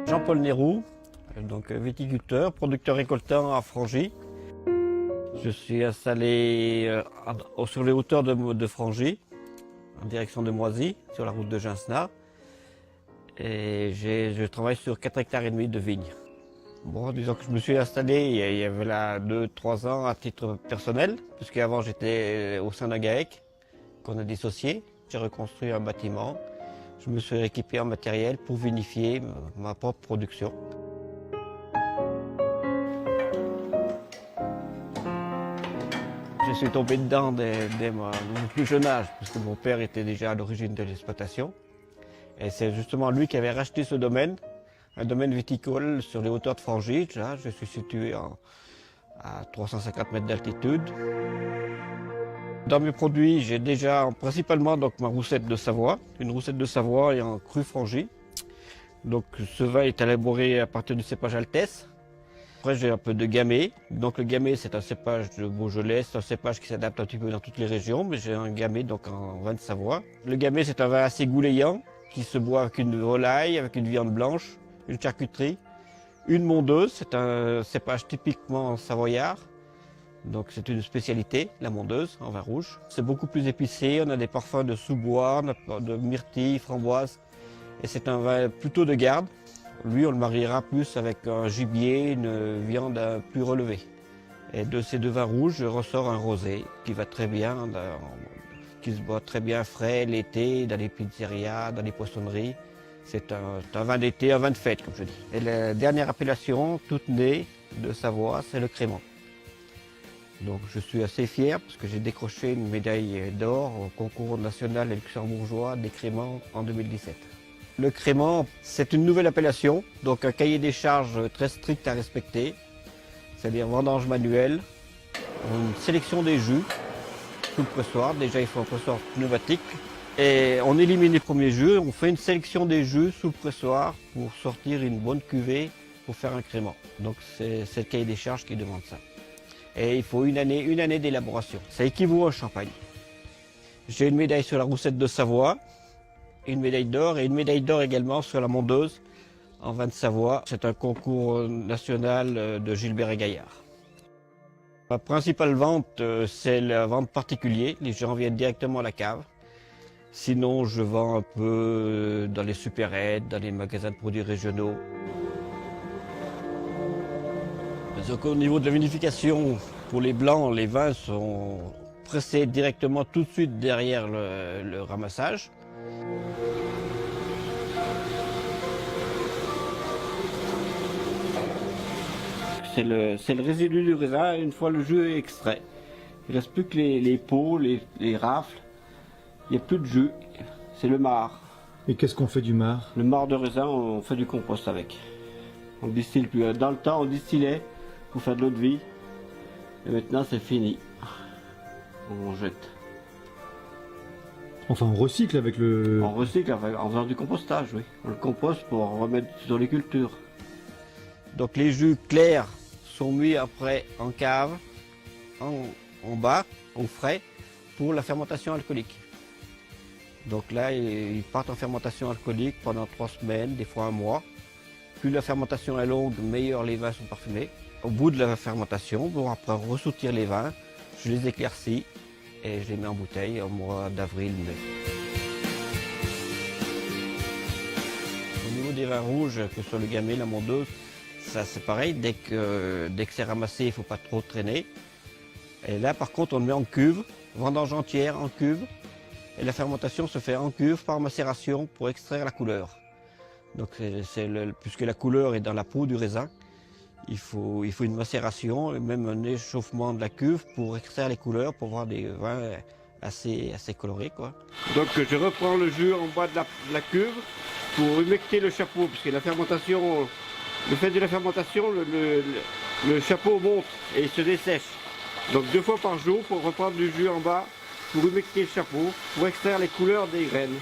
Jean-Paul Néroux, donc viticulteur, producteur-récoltant à Frangy. Je suis installé sur les hauteurs de Frangy, en direction de Moisy, sur la route de Ginsna. Et je travaille sur 4,5 hectares de vignes. Bon, disons que je me suis installé il y avait là 2-3 ans à titre personnel, puisqu'avant j'étais au sein d'un GAEC qu'on a dissocié. J'ai reconstruit un bâtiment. Je me suis équipé en matériel pour vinifier ma propre production. Je suis tombé dedans dès mon plus jeune âge, puisque mon père était déjà à l'origine de l'exploitation. Et c'est justement lui qui avait racheté ce domaine, un domaine viticole sur les hauteurs de Frangy. Là, je suis situé à 350 mètres d'altitude. Dans mes produits, j'ai déjà principalement donc, ma roussette de Savoie, une roussette de Savoie et en cru Frangy. Donc ce vin est élaboré à partir du cépage Altesse. Après j'ai un peu de gamay. Donc le gamay c'est un cépage de Beaujolais, c'est un cépage qui s'adapte un petit peu dans toutes les régions, mais j'ai un gamay donc en vin de Savoie. Le gamay c'est un vin assez goulayant qui se boit avec une volaille, avec une viande blanche, une charcuterie, une mondeuse, c'est un cépage typiquement savoyard. Donc c'est une spécialité, la mondeuse en vin rouge. C'est beaucoup plus épicé, on a des parfums de sous-bois, de myrtille, framboise. Et c'est un vin plutôt de garde. Lui, on le mariera plus avec un gibier, une viande plus relevée. Et de ces deux vins rouges, ressort un rosé qui va très bien, qui se boit très bien frais l'été, dans les pizzerias, dans les poissonneries. C'est un vin d'été, un vin de fête, comme je dis. Et la dernière appellation, toute née de Savoie, c'est le crément. Donc je suis assez fier parce que j'ai décroché une médaille d'or au concours national et luxembourgeois des créments en 2017. Le crément, c'est une nouvelle appellation, donc un cahier des charges très strict à respecter, c'est-à-dire vendange manuelle, une sélection des jus sous le pressoir. Déjà il faut un pressoir pneumatique et on élimine les premiers jus, on fait une sélection des jus sous le pressoir pour sortir une bonne cuvée pour faire un crément. Donc c'est le cahier des charges qui demande ça. Et il faut une année d'élaboration. Ça équivaut au champagne. J'ai une médaille sur la roussette de Savoie, une médaille d'or et une médaille d'or également sur la mondeuse en vin de Savoie. C'est un concours national de Gilbert et Gaillard. Ma principale vente, c'est la vente particulière. Les gens viennent directement à la cave. Sinon, je vends un peu dans les supérettes, dans les magasins de produits régionaux. Donc, au niveau de la vinification, pour les blancs, les vins sont pressés directement tout de suite derrière le ramassage. C'est le résidu du raisin une fois le jus est extrait. Il ne reste plus que les peaux, les rafles. Il n'y a plus de jus. C'est le marc. Et qu'est-ce qu'on fait du marc? Le marc de raisin, on fait du compost avec. On distille plus. Dans le temps, on distillait pour faire de l'eau de vie. Et maintenant, c'est fini. On jette. Enfin, on recycle avec le... On recycle en faisant du compostage, oui. On le composte pour remettre sur les cultures. Donc les jus clairs sont mis après en cave, en bas, au frais, pour la fermentation alcoolique. Donc là, ils partent en fermentation alcoolique pendant 3 semaines, des fois 1 mois. Plus la fermentation est longue, meilleur les vins sont parfumés. Au bout de la fermentation, bon, après on ressoutir les vins, je les éclaircis et je les mets en bouteille au mois d'avril-mai. Au niveau des vins rouges, que ce soit le gamay, la mondeuse, ça c'est pareil, dès que c'est ramassé, il ne faut pas trop traîner. Et là par contre on le met en cuve, vendange entière en cuve, et la fermentation se fait en cuve par macération pour extraire la couleur. Donc puisque la couleur est dans la peau du raisin, il faut une macération et même un échauffement de la cuve pour extraire les couleurs, pour avoir des vins assez colorés, quoi. Donc je reprends le jus en bas de la cuve pour humecter le chapeau, puisque la fermentation, le fait de la fermentation, le chapeau monte et il se dessèche. Donc 2 fois par jour pour reprendre du jus en bas, pour humecter le chapeau, pour extraire les couleurs des graines.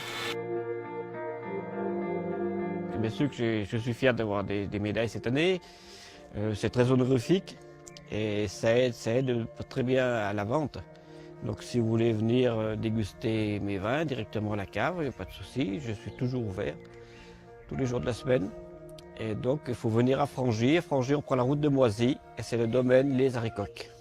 Bien sûr que je suis fier d'avoir des médailles cette année. C'est très honorifique et ça aide très bien à la vente. Donc si vous voulez venir déguster mes vins directement à la cave, il n'y a pas de souci, je suis toujours ouvert, tous les jours de la semaine. Et donc, il faut venir à Frangy. À Frangy, on prend la route de Moisy et c'est le domaine Les Haricots.